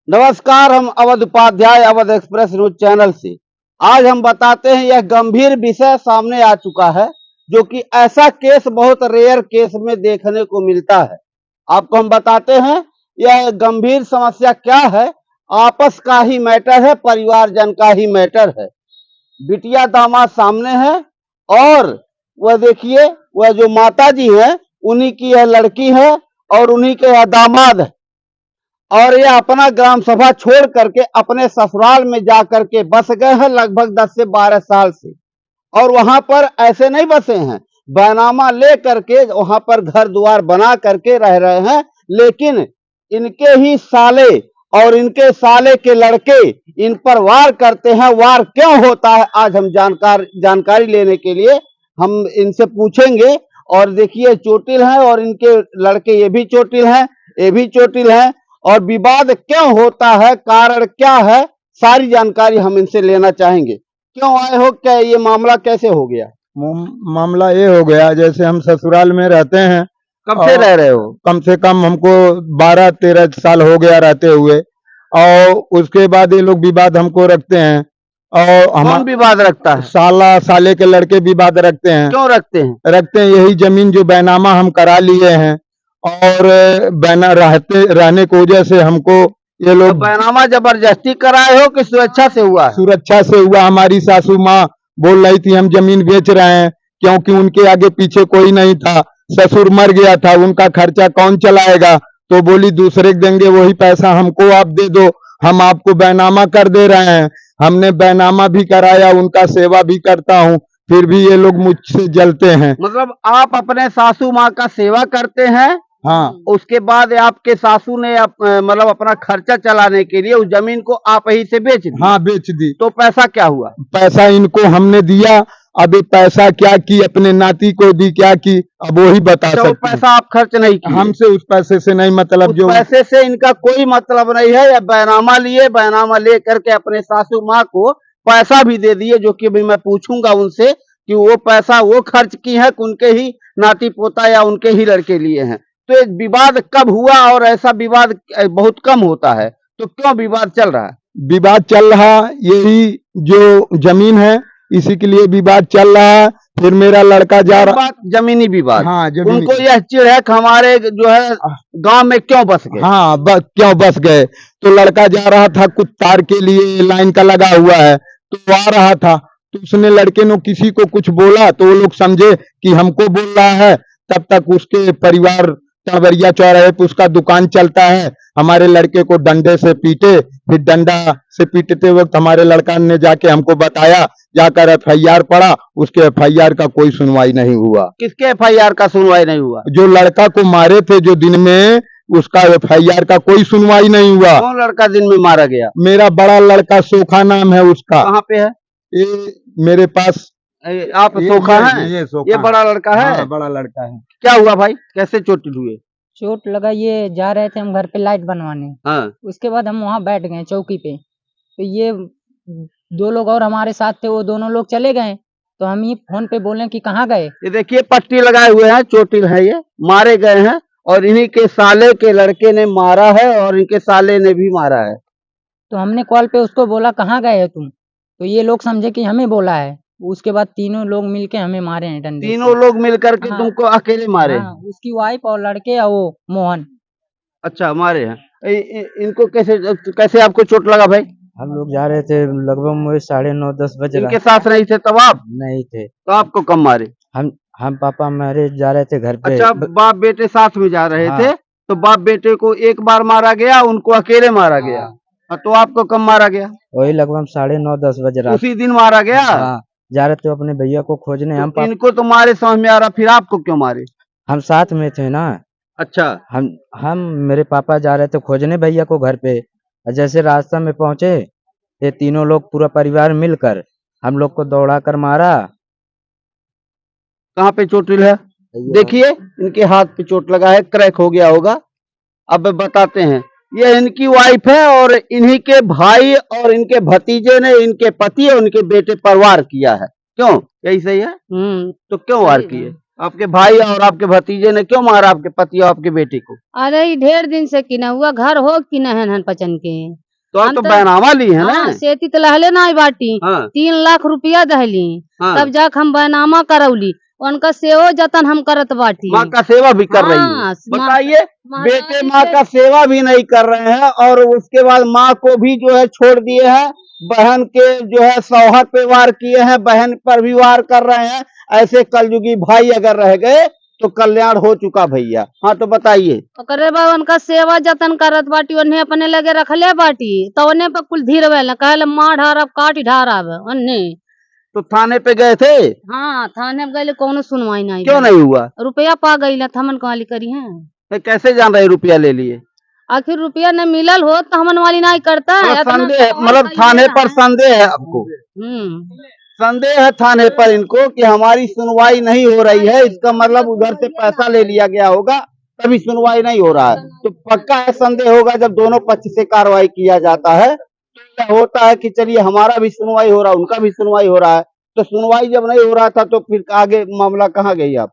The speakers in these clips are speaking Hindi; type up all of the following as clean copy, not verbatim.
नमस्कार, हम Awadh Upadhyay Awadh express news channel से आज हम बताते हैं यह गंभीर विषय सामने आ चुका है जो कि ऐसा केस बहुत रेयर केस में देखने को मिलता है। आपको हम बताते हैं यह गंभीर समस्या क्या है। आपस का ही मैटर है, परिवारजन का ही मैटर है। बिटिया दामाद सामने है और वह देखिए वह जो माता जी है उन्हीं की यह लड़की है और उन्हीं के यह दामाद है और ये अपना ग्राम सभा छोड़ करके अपने ससुराल में जा करके बस गए हैं लगभग 10 से 12 साल से। और वहां पर ऐसे नहीं बसे हैं, बैनामा ले करके वहां पर घर द्वार बना करके रह रहे हैं। लेकिन इनके ही साले और इनके साले के लड़के इन पर वार करते हैं। वार क्यों होता है आज हम जानकारी लेने के लिए हम इनसे पूछेंगे। और देखिए चोटिल हैं और इनके लड़के ये भी चोटिल हैं, ये भी चोटिल हैं। और विवाद क्यों होता है, कारण क्या है, सारी जानकारी हम इनसे लेना चाहेंगे। क्यों आए हो, क्या ये मामला कैसे हो गया? मामला ये हो गया, जैसे हम ससुराल में रहते हैं। कब से रह रहे हो? कम से कम हमको 12-13 साल हो गया रहते हुए। और उसके बाद ये लोग विवाद हमको रखते हैं। और कौन विवाद रखता है? साला साले के लड़के विवाद रखते हैं। क्यों रखते हैं? रखते हैं यही जमीन जो बैनामा हम करा लिए हैं और बैना रहने की वजह से हमको ये लोग। तो बैनामा जबरदस्ती कराए हो कि सुरक्षा से हुआ? सुरक्षा से हुआ। हमारी सासू माँ बोल रही थी हम जमीन बेच रहे हैं क्योंकि उनके आगे पीछे कोई नहीं था। ससुर मर गया था, उनका खर्चा कौन चलाएगा। तो बोली दूसरे के देंगे वही पैसा हमको आप दे दो, हम आपको बैनामा कर दे रहे हैं। हमने बैनामा भी कराया, उनका सेवा भी करता हूँ, फिर भी ये लोग मुझसे जलते हैं। मतलब आप अपने सासू माँ का सेवा करते हैं? हाँ। उसके बाद आपके सासू ने मतलब अपना खर्चा चलाने के लिए उस जमीन को आप ही से बेच दी? हाँ, बेच दी। तो पैसा क्या हुआ? पैसा इनको हमने दिया। अब ये पैसा क्या की, अपने नाती को दी, क्या की, अब वही बता सकते हैं। पैसा आप खर्च नहीं किए? हमसे उस पैसे से नहीं मतलब, उस जो पैसे से इनका कोई मतलब नहीं है। या बैनामा लिए, बैनामा ले करके अपने सासू माँ को पैसा भी दे दिए, जो कि अभी मैं पूछूंगा उनसे कि वो पैसा वो खर्च की है कि उनके ही नाती पोता या उनके ही लड़के लिए हैं। तो एक विवाद कब हुआ? और ऐसा विवाद बहुत कम होता है, तो क्यों विवाद चल रहा है? विवाद चल रहा यही जो जमीन है इसी के लिए विवाद चल रहा है। फिर मेरा लड़का जा रहा, जमीनी विवाद। हाँ, उनको यह चिढ़ है कि हमारे जो है गांव में क्यों बस गए। हाँ, क्यों बस गए। तो लड़का जा रहा था कुछ तार के लिए, लाइन का लगा हुआ है, तो आ रहा था, तो उसने लड़के ने किसी को कुछ बोला तो वो लोग समझे कि हमको बोल रहा है। तब तक उसके परिवार टावरिया चौराहे पे उसका दुकान चलता है, हमारे लड़के को डंडे से पीटे। फिर डंडा से पीटते वक्त हमारे लड़का ने जाके हमको बताया, जाकर एफआईआर पड़ा। उसके एफआईआर का कोई सुनवाई नहीं हुआ। किसके एफआईआर का सुनवाई नहीं हुआ? जो लड़का को मारे थे जो दिन में, उसका एफआईआर का कोई सुनवाई नहीं हुआ। कौन लड़का दिन में मारा गया? मेरा बड़ा लड़का सोखा नाम है उसका। कहाँ पे है? ये मेरे पास। आप सोखा है? ये बड़ा लड़का है? हाँ, बड़ा लड़का है। क्या हुआ भाई, कैसे चोट हुए? चोट लगा, ये जा रहे थे हम घर पे लाइट बनवाने। हाँ। उसके बाद हम वहाँ बैठ गए चौकी पे, तो ये 2 लोग और हमारे साथ थे, वो दोनों लोग चले गए। तो हम ये फोन पे बोले कि कहाँ गए। ये देखिए पट्टी लगाए हुए हैं, चोटिल है, ये मारे गए हैं और इन्हीं के साले के लड़के ने मारा है और इनके साले ने भी मारा है। तो हमने कॉल पे उसको बोला कहाँ गए हो तुम, तो ये लोग समझे कि हमें बोला है। उसके बाद तीनों लोग मिलके हमें मारे हैं डंडे से। तीनों लोग मिलकर के हाँ। तुमको अकेले मारे? हाँ, उसकी वाइफ और लड़के और वो मोहन। अच्छा, मारे हैं। इनको कैसे कैसे आपको चोट लगा भाई? हम लोग जा रहे थे, लगभग मुझे 9:30-10 बज इनके रहा। साथ नहीं थे तब आप? नहीं थे। तो आपको कब मारे? हम पापा मेरे जा रहे थे घर पे। अच्छा, बाप बेटे साथ में जा रहे हाँ। थे, तो बाप बेटे को एक बार मारा गया, उनको अकेले मारा गया। हाँ। तो आपको कब मारा गया? वही लगभग 9:30-10 बज रहा। उसी दिन मारा गया? हाँ, जा रहे थे अपने भैया को खोजने। तो इनको तो मारे समझ में आ रहा, फिर आपको क्यों मारे? हम साथ में थे ना। अच्छा। हम मेरे पापा जा रहे थे खोजने भैया को घर पे। जैसे रास्ता में पहुंचे, ये तीनों लोग पूरा परिवार मिलकर हम लोग को दौड़ा कर मारा। कहाँ पे चोटिल है? देखिए इनके हाथ पे चोट लगा है, क्रैक हो गया होगा। अब बताते हैं, ये इनकी वाइफ है और इन्हीं के भाई और इनके भतीजे ने इनके पति और उनके बेटे पर वार किया है। क्यों, यही सही है? तो क्यों वार किए? आपके भाई और आपके भतीजे ने क्यों मारा आपके पति और आपके बेटे को? अरे ई ढेर दिन से किना हुआ घर हो कि नहन हन पचन के। तो आप हम तो तो- बैनामा ली है ना? हाँ, सेती तो लहले ना आई बाटी। हाँ 3 लाख रुपया दहली। हाँ। तब जाके हम बैनामा करौली। उनका सेवो जतन हम करत बाटी। माँ का सेवा भी कर रही है। हाँ, बताइए, बेटे महतारी माँ से- का सेवा भी नहीं कर रहे हैं और उसके बाद माँ को भी जो है छोड़ दिए हैं। बहन के जो है सौहर पे वार किए हैं, बहन पर भी वार कर रहे हैं। ऐसे कलयुगी भाई अगर रह गए तो कल्याण हो चुका भैया। हाँ तो बताइए। ओकरे बाद उनका सेवा जतन करत बाटी। उन्हें अपने लगे रखले बाटी। तो उन्हें पर कुल धीर वेल कहले माँ ढारब काटी ढारब उन्हें। तो थाने पे गए थे? हाँ थाने गए कौनो सुनवाई नहीं। क्यों नहीं हुआ? रुपया पा गई हमन काली करी है। ये कैसे जान रहे रुपया ले लिए? आखिर रुपया न मिलल हो तो हमन वाली नहीं करता है। मतलब इतना संदेह, सवाल मतलब कइले थाने ना पर है। संदेह है आपको? संदेह है थाने पर इनको कि हमारी सुनवाई नहीं हो रही है। इसका मतलब उधर से पैसा ले लिया गया होगा तभी सुनवाई नहीं हो रहा है। तो पक्का है संदेह होगा जब दोनों पक्ष से कार्रवाई किया जाता है तो क्या होता है कि चलिए हमारा भी सुनवाई हो रहा है, उनका भी सुनवाई हो रहा है। तो सुनवाई जब नहीं हो रहा था तो फिर आगे मामला कहाँ गई आप?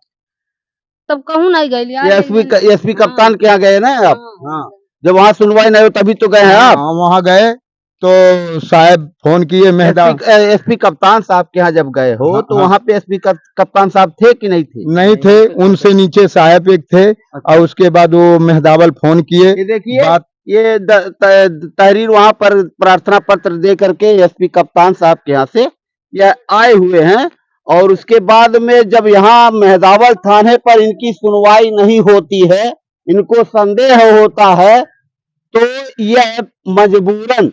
तब कहूँ नहीं गई। एसपी कप्तान के यहाँ गए ना आप? हाँ, जब वहाँ सुनवाई नहीं हो तभी तो गए हैं आप। हाँ, वहाँ गए तो साहब फोन किए मेहदार। एसपी कप्तान साहब के यहाँ जब गए हो हाँ, तो हाँ। वहाँ पे एसपी कप्तान साहब थे कि नहीं थे? नहीं थे, उनसे नीचे साहब एक थे और उसके बाद वो मेहदावल फोन किए। ये देखिए बात ये तहरीर वहाँ पर प्रार्थना पत्र दे करके एसपी कप्तान साहब के यहाँ से यह आए हुए हैं। और उसके बाद में जब यहाँ मेहदावल थाने पर इनकी सुनवाई नहीं होती है, इनको संदेह होता है, तो यह मजबूरन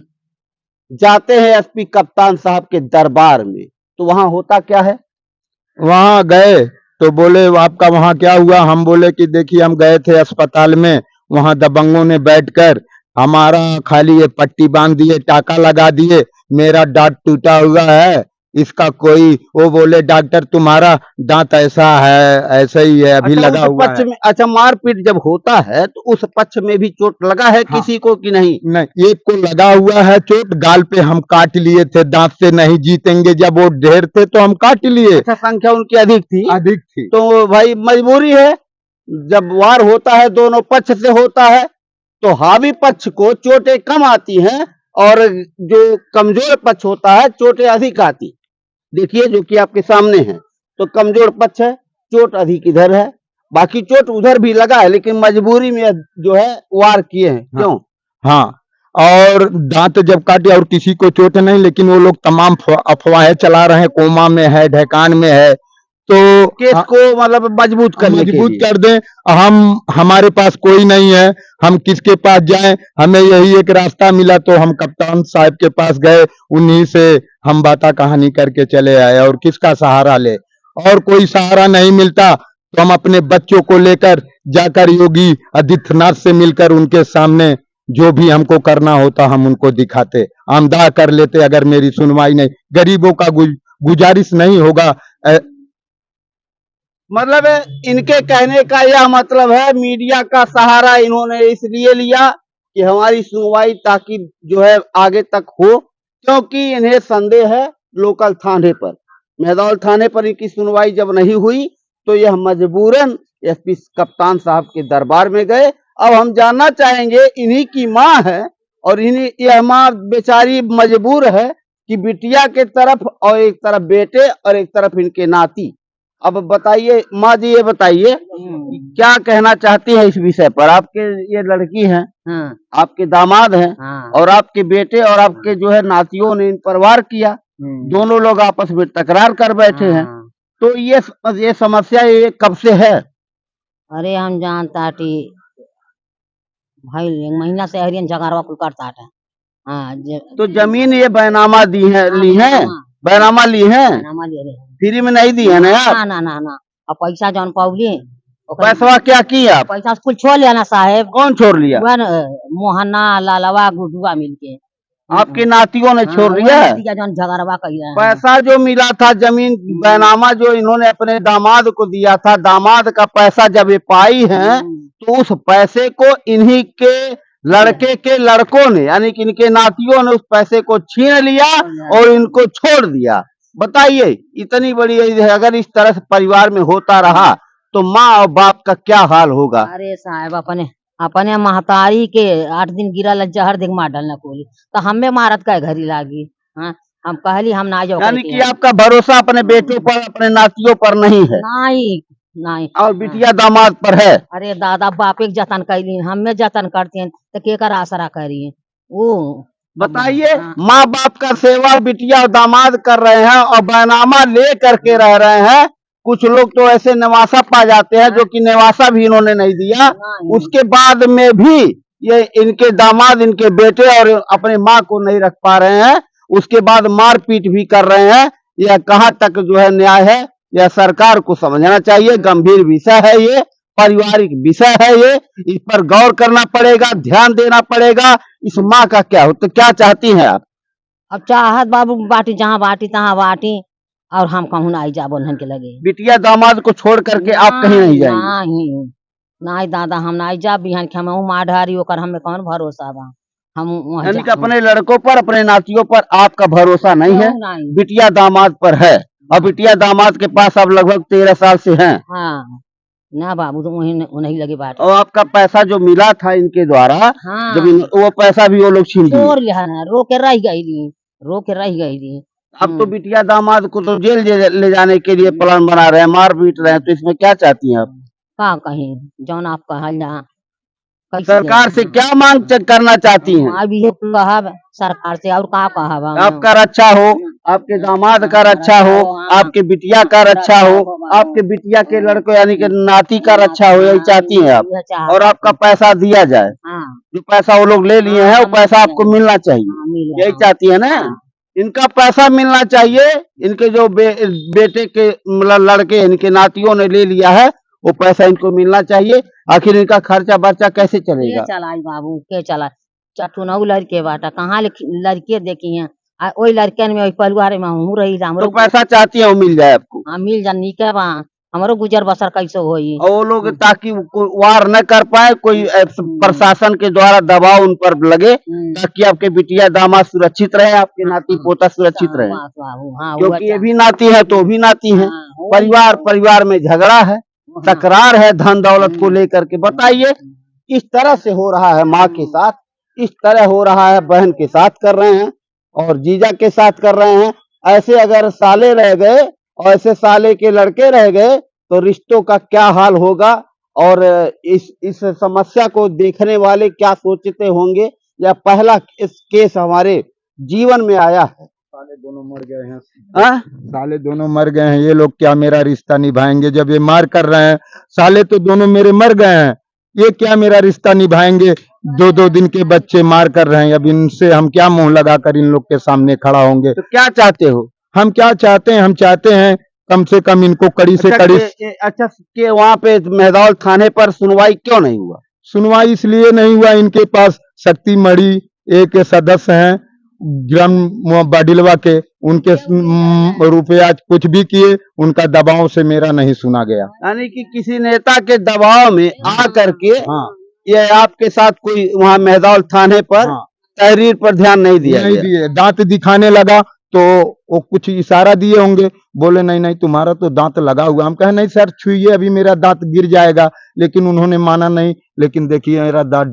जाते हैं एसपी कप्तान साहब के दरबार में। तो वहाँ होता क्या है? वहाँ गए तो बोले आपका वहाँ क्या हुआ? हम बोले कि देखिए हम गए थे अस्पताल में, वहाँ दबंगों ने बैठकर हमारा खाली ये पट्टी बांध दिए, टाका लगा दिए, मेरा दांत टूटा हुआ है, इसका कोई, वो बोले डॉक्टर तुम्हारा दांत ऐसा है, ऐसा ही है, अभी लगा उस हुआ पक्ष है। में अच्छा मारपीट जब होता है तो उस पक्ष में भी चोट लगा है हाँ। किसी को कि नहीं? नहीं, एक को लगा हुआ है चोट, गाल पे हम काट लिए थे, दांत से नहीं जीतेंगे, जब वो ढेर थे तो हम काट लिए। अच्छा संख्या उनकी अधिक थी अधिक थी तो भाई मजबूरी है। जब वार होता है दोनों पक्ष से होता है तो हावी पक्ष को चोटें कम आती हैं और जो कमजोर पक्ष होता है चोटें अधिक आती। देखिए जो कि आपके सामने है, तो कमजोर पक्ष है, चोट अधिक इधर है, बाकी चोट उधर भी लगा है लेकिन मजबूरी में जो है वार किए हैं। क्यों? हाँ, और दांत जब काटे और किसी को चोट नहीं, लेकिन वो लोग तमाम अफवाहें चला रहे हैं, कोमा में है, ढेकान में है, तो केस को मतलब मजबूत करने के मजबूत लिए। कर दें। हमारे पास कोई नहीं है, हम किसके पास जाएं? हमें यही एक रास्ता मिला तो हम कप्तान साहब के पास गए, उन्हीं से हम बाता कहानी करके चले आए। और किसका सहारा ले? और कोई सहारा नहीं मिलता तो हम अपने बच्चों को लेकर जाकर योगी आदित्यनाथ से मिलकर उनके सामने जो भी हमको करना होता हम उनको दिखाते, आमदा कर लेते। अगर मेरी सुनवाई नहीं, गरीबों का गुजारिश नहीं होगा। मतलब इनके कहने का यह मतलब है मीडिया का सहारा इन्होंने इसलिए लिया कि हमारी सुनवाई ताकि जो है आगे तक हो, क्योंकि इन्हें संदेह है लोकल थाने पर, मेहदौल थाने पर इनकी सुनवाई जब नहीं हुई तो यह मजबूरन एसपी कप्तान साहब के दरबार में गए। अब हम जानना चाहेंगे, इन्हीं की माँ है और इन्हीं यह माँ बेचारी मजबूर है कि बिटिया के तरफ और एक तरफ बेटे और एक तरफ इनके नाती। अब बताइए माँ जी, ये बताइए क्या कहना चाहती है इस विषय पर? आपके ये लड़की हैं, हाँ, आपके दामाद हैं हाँ, और आपके बेटे और आपके जो है नातियों ने इन पर वार किया, दोनों लोग आपस में तकरार कर बैठे हैं। हाँ। तो ये समस्या ये कब से है? अरे हम जानता टी भाई 1 महीना से हरियन झगड़वा कुल करता है। हाँ तो जमीन ये बैनामा दी है, ली है, बैनामा ली है, फ्री में नहीं दी है ना यार? ना अब पैसा जौन पाउली पैसा क्या किया? पैसा कुल छोड़ लिया ना साहेब। कौन छोड़ लिया? वह मोहना लालवा गुडुआ मिलके आपके नातियों ने छोड़ लिया? जौन झगड़वा कहिया पैसा जो मिला था जमीन बैनामा जो इन्होंने अपने दामाद को दिया था, दामाद का पैसा जब ये पाई हैं तो उस पैसे को इन्हीं के लड़के के लड़कों ने यानी कि इनके नातियों ने उस पैसे को छीन लिया और इनको छोड़ दिया। बताइए, इतनी बड़ी अगर इस तरह से परिवार में होता रहा तो माँ और बाप का क्या हाल होगा। अरे साहब अपने अपने महतारी के 8 दिन गिरल जहर देख मार डालना कोली तो हमें मारत का घरी लागी। हाँ हम कहली हम ना जाओ यानी करके कि आपका भरोसा अपने बेटों पर, अपने नातियों पर नहीं है नहीं नहीं और बिटिया दामाद पर है। अरे दादा बापे के जतन कैली हमें जतन करते हैं तो के कर आसरा करिए वो बताइए, हाँ। माँ बाप का सेवा बिटिया और दामाद कर रहे हैं और बैनामा ले करके रह रहे हैं। कुछ लोग तो ऐसे नवासा पा जाते हैं जो कि नवासा भी इन्होंने नहीं दिया, उसके बाद में भी ये इनके दामाद, इनके बेटे और अपने माँ को नहीं रख पा रहे हैं, उसके बाद मारपीट भी कर रहे हैं। यह कहाँ तक जो है न्याय है, यह सरकार को समझना चाहिए। गंभीर विषय है ये, पारिवारिक विषय है ये, इस पर गौर करना पड़ेगा, ध्यान देना पड़ेगा। इस माँ का क्या हो, तो क्या चाहती हैं आप। अब चाहत बाबू बाटी जहाँ बाटी तहाँ बाटी और हम कहूँ ना आई जा बोलन के लगे बिटिया दामाद को छोड़ करके आप कहीं नहीं जाएंगे। नहीं नहीं दादा हम ना जा बिहान के हम माँ ढारी ओकर हमें कौन भरोसा बा हम वहाँ यानी कि जाहूं। अपने लड़कों पर, अपने नातियों पर आपका भरोसा नहीं है, नहीं बिटिया दामाद पर है। और बिटिया दामाद के पास अब लगभग 13 साल से हैं। हाँ ना बाबू तो वही उन्हीं लगे बात और आपका पैसा जो मिला था इनके द्वारा, हाँ जब वो पैसा भी वो लोग छीन लिए। चोर लिया ना रो के रह गई थी रो के रह गई थी अब तो बिटिया दामाद को तो जेल ले जाने के लिए प्लान बना रहे हैं, मार पीट रहे हैं, तो इसमें क्या चाहती हैं आप। का कहीं जौन आप कहल जा कैसे सरकार से क्या मांग करना चाहती हैं। अब ये कहब सरकार से और का कहब हम? आपका रक्षा हो, आपके दामाद का रक्षा हो, आपके बिटिया का रक्षा हो, आपके बिटिया के लड़कों यानी कि नाती का रक्षा हो, यही चाहती हैं आप। यह चाहत और आपका पैसा दिया जाए, हाँ जो पैसा वो लोग ले लिए हैं वो पैसा आपको मिलना चाहिए, हाँ, मिले, यही हाँ। चाहती है ना। इनका पैसा मिलना चाहिए। इनके जो बेटे के मतलब लड़के, इनके नातियों ने ले लिया है, वो पैसा इनको मिलना चाहिए। आखिर इनका खर्चा बर्चा कैसे के चलेगा। चलाई बाबू के चला चटुनऊ लड़के बाटा कहाँ लड़के देखी हैं ओई लड़कन में ओई परिवार में हमहू रही तो हमरो पैसा चाहती है वो मिल जाए आपको। हाँ मिल जानी के बा हमरो गुजर बसर कैसे होई और वो लोग ताकि वार न कर पाए, कोई प्रशासन के द्वारा दबाव उन पर लगे, ताकि आपके बिटिया दामाद सुरक्षित रहे, आपके नाती पोता सुरक्षित रहे। बाबू हाँ क्योंकि ये भी नाती है तो वो भी नाती है। परिवार में झगड़ा है, तकरार है धन दौलत को लेकर के। बताइए, इस तरह से हो रहा है माँ के साथ, इस तरह हो रहा है बहन के साथ कर रहे हैं और जीजा के साथ कर रहे हैं। ऐसे अगर साले रह गए और ऐसे साले के लड़के रह गए तो रिश्तों का क्या हाल होगा। और इस समस्या को देखने वाले क्या सोचते होंगे। यह पहला इस केस हमारे जीवन में आया है। साले दोनों मर गए हैं। हाँ? साले दोनों मर गए हैं, ये लोग क्या मेरा रिश्ता निभाएंगे। जब ये मार कर रहे हैं, साले तो दोनों मेरे मर गए हैं, ये क्या मेरा रिश्ता निभाएंगे। 2-2 दिन के बच्चे मार कर रहे हैं, अब इनसे हम क्या मुंह लगाकर इन लोग के सामने खड़ा होंगे। तो क्या चाहते हो। हम क्या चाहते हैं, हम चाहते हैं कम से कम इनको कड़ी से कड़ी। अच्छा के वहाँ पे मेहदौल थाने पर सुनवाई क्यों नहीं हुआ। सुनवाई इसलिए नहीं हुआ, इनके पास शक्ति मणि एक सदस्य हैं ग्राम बाडिलवा के, उनके रुपया कुछ भी किए, उनका दबाव से मेरा नहीं सुना गया। यानी कि किसी नेता के दबाव में आ करके हाँ ये आपके साथ कोई वहाँ मेहदौल थाने पर हाँ तहरीर पर ध्यान नहीं दिया नहीं गया। दिए। दांत दिखाने लगा तो वो कुछ इशारा दिए होंगे, बोले नहीं नहीं तुम्हारा तो दांत लगा हुआ। हम कहे नहीं सर छुइए, अभी मेरा दांत गिर जाएगा, लेकिन उन्होंने माना नहीं। लेकिन देखिए मेरा दांत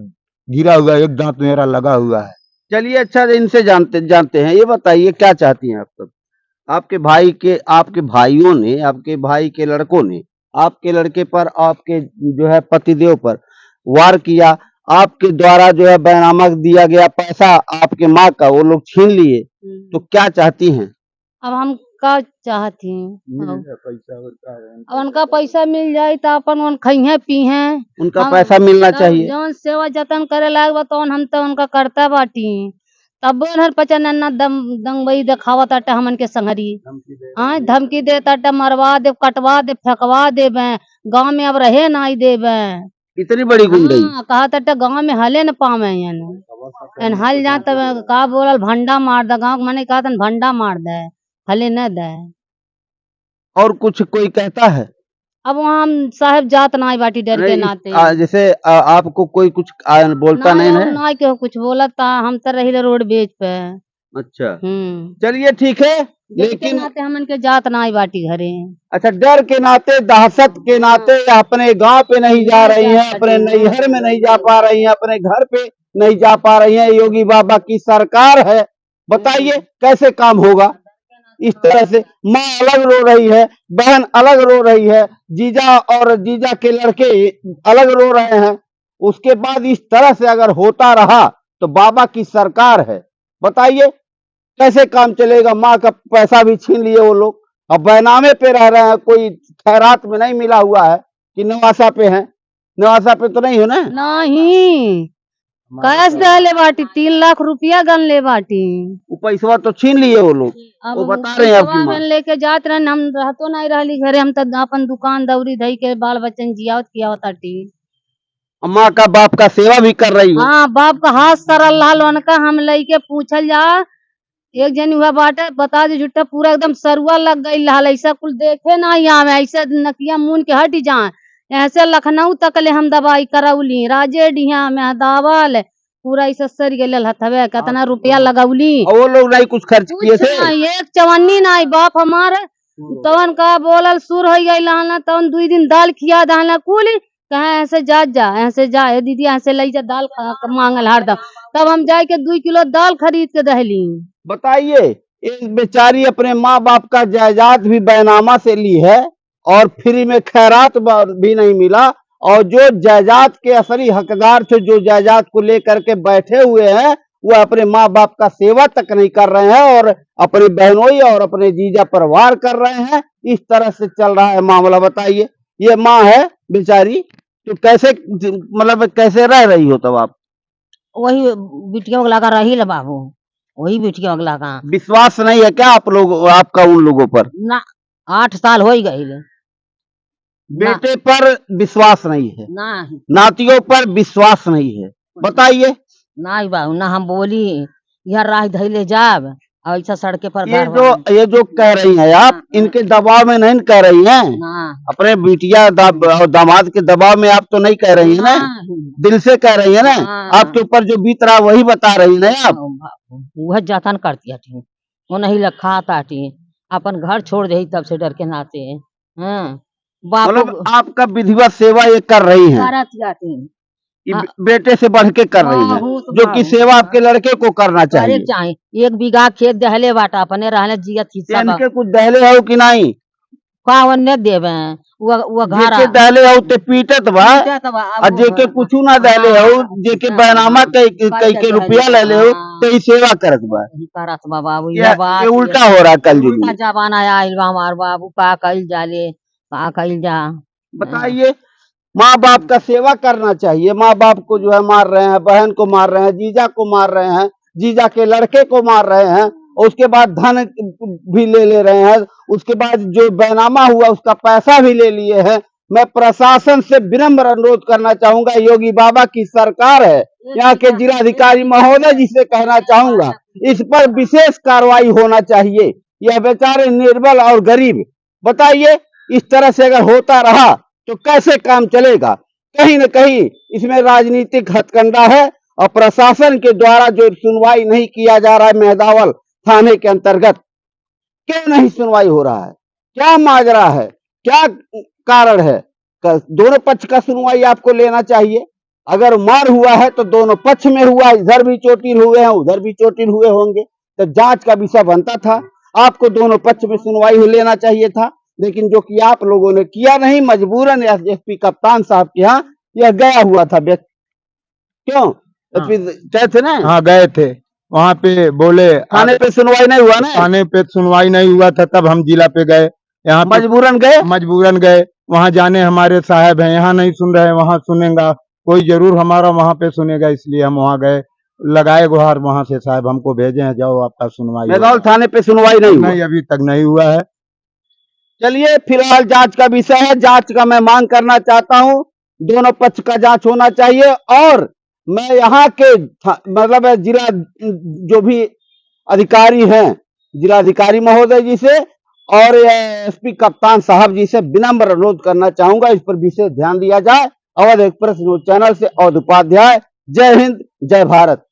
गिरा हुआ, एक दांत मेरा लगा हुआ है। चलिए, अच्छा इनसे जानते हैं। ये बताइए क्या चाहती हैं आप सब। आपके भाइयों ने, आपके भाई के लड़कों ने आपके लड़के पर, आपके जो है पतिदेव पर वार किया। आपके द्वारा जो है बैनामा दिया गया पैसा आपके माँ का वो लोग छीन लिए, तो क्या चाहती हैं। अब हम का चाहती अब उनका पैसा मिल जाये तो अपन खइहे पीहे, उनका हम- पैसा मिलना तब चाहिए। जौन सेवा जतन करे लायक बा तौन हम तो उनका करता बाटी। तब हर पचनन्ना दंगई देखावत आटे हमन के संगरी हाँ धमकी दे ताटे मरवा दे, कटवा दे, फेंकवा देबे, गांव में अब रहे नहीं देबे। इतनी बड़ी गुंडई। हाँ, कहा ताटे गांव में हले न पावे एन हल जा तब का बोलल भंडा मार दे, गांव मने कहा तन भंडा मार दे, हले न दे। और कुछ कोई कहता है। अब वहाँ हम साहब जात नाई बाटी डर के नहीं, नाते जैसे आपको कोई कुछ बोलता नहीं है। नाई के कुछ बोलता, हम तो रही रोड बेच पे। अच्छा, हम्म। चलिए ठीक है, लेकिन नाते हमन के जात ना आई बाटी घरे अच्छा, डर के नाते, दहशत के नाते अपने गांव पे नहीं जा रही हैं, अपने नैहर में नहीं जा पा रही हैं, अपने घर पे नहीं जा पा रही हैं। योगी बाबा की सरकार है, बताइए कैसे काम होगा। इस तरह से माँ अलग रो रही है, बहन अलग रो रही है, जीजा और जीजा के लड़के अलग रो रहे हैं। उसके बाद इस तरह से अगर होता रहा तो बाबा की सरकार है, बताइए कैसे काम चलेगा। माँ का पैसा भी छीन लिए वो लोग, अब बैनामे पे रह रहे हैं, कोई खैरात में नहीं मिला हुआ है कि नवासा पे है। नवासा पे तो नहीं हो ना? नहीं कैश दे बाटी 3 लाख रुपया गन ले बाटी। वो पैसा तो छीन लिए वो लोग, अब वो बता रहे हैं आपकी माँ। लेके जात रहे, हम रहतो नहीं रहली घरे, हम तो अपन दुकान दौरी धई के बाल बच्चन जियावत किया ताटी। माँ का बाप का सेवा भी कर रही है। हाँ, बाप का हाथ सरल लाल उनका हम लइके पूछल जा, एक जन हुआ बाटे बता दे झूठा, पूरा एकदम सरुआ लग गई लाल, ऐसा कुल देखे ना यहाँ में, ऐसा नकिया मुन के हट जाए। ऐसे लखनऊ तक ले हम दवाई करौली, राजे डिहा में दावल पूरा ऐसा सर गेल हथवे, कितना रुपया लगौली। और वो लोग नहीं कुछ खर्च किए थे। एक चवन्नी नहीं बाप हमारे तवन का बोलल सुर हो गई लाना, तवन 2 दिन दाल खिया दाना कुल कहे ऐसे ऐसे जा ए दीदी ऐसे ले जा दाल मांगल हरदम। तब हम जाके के 2 किलो दाल खरीद के दहली। बताइए, एक बेचारी अपने माँ बाप का जायदाद भी बैनामा से ली है और फ्री में खैरात भी नहीं मिला, और जो जायदाद के असली हकदार थे, जो जायदाद को लेकर के बैठे हुए हैं, वो अपने माँ बाप का सेवा तक नहीं कर रहे हैं और अपनी बहनोई और अपने जीजा पर वार कर रहे हैं। इस तरह से चल रहा है मामला। बताइए, ये माँ है बेचारी, तो कैसे मतलब कैसे रह रही हो तब आप? वही बिटियों लगा रही ल बाबू, वही बिटियों लगा। विश्वास नहीं है क्या आप लोग, आपका उन लोगों पर? ना 8 साल हो गई बेटे पर विश्वास नहीं है, ना, नातियों पर विश्वास नहीं है, बताइए। ना बाबू ना, हम बोली यहाँ राह धैले जाब ऐसा सड़के पर ये जो कह रही हैं आप, इनके दबाव में नहीं कह रही हैं, ना, अपने बिटिया और दामाद के दबाव में आप तो नहीं कह रही है ना, दिल से कह रही है ना। आपके ऊपर जो बीत रहा वही बता रही है आप। वह जतन करती हटी, वो नहीं लखा ताटी, अपन घर छोड़ दे तब से डर के नाते। मतलब आपका विधिवत सेवा ये कर रही है, बेटे से बढ़ के कर रही है, जो कि सेवा आपके लड़के को करना चाहिए। 1 बीघा खेत दहले बाटा अपने रहने जियत हिस्सा इनके कुछ दहले हो कि नहीं? कावन देवे वो घर दहले हो ते पीटत बा, और जेके कुछ ना दहले हो, जेके बैनामा कई के रुपया ले ले हो तो ई सेवा करत बा। करत बा बाबू, ये उल्टा हो रहा कल जी। जमाना आइल बा हमार बाबू, का कइल जाले का कइल जा। बताइए, माँ बाप का सेवा करना चाहिए। माँ बाप को जो है मार रहे हैं, बहन को मार रहे हैं, जीजा को मार रहे हैं, जीजा के लड़के को मार रहे हैं, और उसके बाद धन भी ले रहे हैं, उसके बाद जो बैनामा हुआ उसका पैसा भी ले लिए हैं। मैं प्रशासन से विनम्र अनुरोध करना चाहूंगा, योगी बाबा की सरकार है, यहाँ के जिलाधिकारी महोदय जी से कहना चाहूंगा, इस पर विशेष कार्रवाई होना चाहिए। यह बेचारे निर्बल और गरीब, बताइए इस तरह से अगर होता रहा तो कैसे काम चलेगा। कहीं न कहीं इसमें राजनीतिक हथकंडा है, और प्रशासन के द्वारा जो सुनवाई नहीं किया जा रहा है मेहदावल थाने के अंतर्गत, क्यों नहीं सुनवाई हो रहा है, क्या माजरा है, क्या कारण है? दोनों पक्ष का सुनवाई आपको लेना चाहिए। अगर मार हुआ है तो दोनों पक्ष में हुआ, इधर भी चोटिल हुए हैं, उधर भी चोटिल हुए होंगे, तो जांच का विषय बनता था, आपको दोनों पक्ष में सुनवाई लेना चाहिए था। लेकिन जो कि आप लोगों ने किया नहीं, मजबूरन एसपी कप्तान साहब के यहाँ यह गया हुआ था व्यक्ति। क्यों गए थे ना? हाँ गए थे, वहाँ पे बोले थाने पे सुनवाई नहीं हुआ ना, थाने पे सुनवाई नहीं हुआ था, तब हम जिला पे गए, यहाँ मजबूरन गए। वहाँ जाने हमारे साहब हैं, यहाँ नहीं सुन रहे, वहाँ सुनेगा कोई जरूर हमारा, वहाँ पे सुनेगा, इसलिए हम वहाँ गए, लगाए गुहार वहाँ से, साहब हमको भेजे हैं, जाओ आपका सुनवाई। मेदाल थाने पे सुनवाई नहीं अभी तक नहीं हुआ है। चलिए, फिलहाल जांच का विषय है, जांच का मैं मांग करना चाहता हूं, दोनों पक्ष का जांच होना चाहिए। और मैं यहाँ के मतलब जिला जो भी अधिकारी हैं, जिलाधिकारी महोदय जी से और एसपी कप्तान साहब जी से विनम्र अनुरोध करना चाहूंगा, इस पर विशेष ध्यान दिया जाए। अवध एक्सप्रेस न्यूज चैनल से अवध उपाध्याय, जय हिंद, जय भारत।